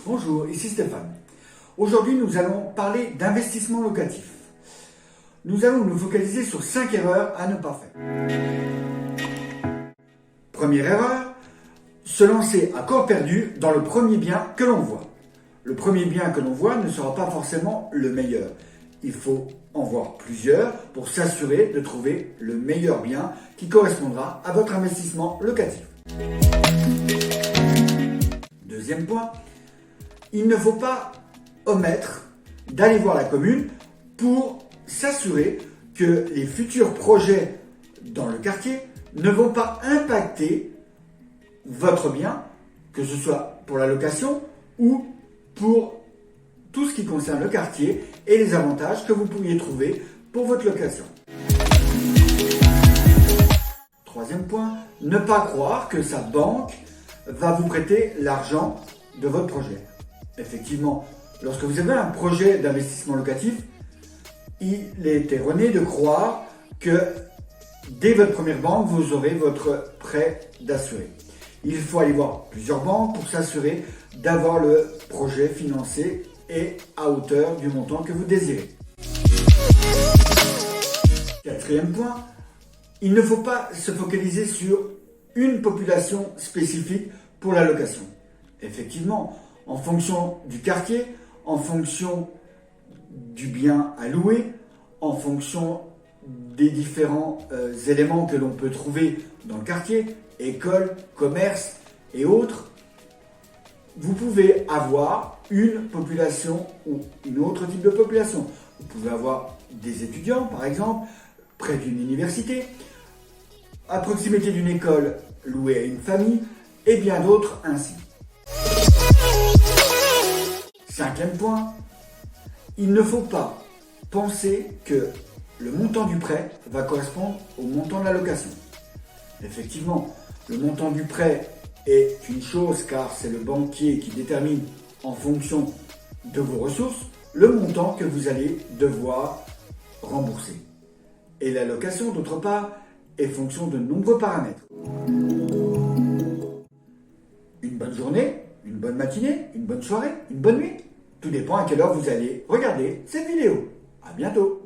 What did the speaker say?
Bonjour, ici Stéphane. Aujourd'hui, nous allons parler d'investissement locatif. Nous allons nous focaliser sur 5 erreurs à ne pas faire. Première erreur, se lancer à corps perdu dans le premier bien que l'on voit. Le premier bien que l'on voit ne sera pas forcément le meilleur. Il faut en voir plusieurs pour s'assurer de trouver le meilleur bien qui correspondra à votre investissement locatif. Deuxième point, il ne faut pas omettre d'aller voir la commune pour s'assurer que les futurs projets dans le quartier ne vont pas impacter votre bien, que ce soit pour la location ou pour tout ce qui concerne le quartier et les avantages que vous pourriez trouver pour votre location. Troisième point, ne pas croire que sa banque va vous prêter l'argent de votre projet. Effectivement, lorsque vous avez un projet d'investissement locatif, il est erroné de croire que dès votre première banque, vous aurez votre prêt d'assuré. Il faut aller voir plusieurs banques pour s'assurer d'avoir le projet financé et à hauteur du montant que vous désirez. Quatrième point, il ne faut pas se focaliser sur une population spécifique pour la location. Effectivement, en fonction du quartier, en fonction du bien à louer, en fonction des différents éléments que l'on peut trouver dans le quartier, école, commerce et autres, vous pouvez avoir une population ou une autre type de population. Vous pouvez avoir des étudiants, par exemple, près d'une université, à proximité d'une école louée à une famille, et bien d'autres ainsi. Cinquième point, il ne faut pas penser que le montant du prêt va correspondre au montant de la location. Effectivement, le montant du prêt est une chose car c'est le banquier qui détermine en fonction de vos ressources le montant que vous allez devoir rembourser. Et la location, d'autre part, est fonction de nombreux paramètres. Une bonne journée, une bonne matinée, une bonne soirée, une bonne nuit. Tout dépend à quelle heure vous allez regarder cette vidéo. À bientôt.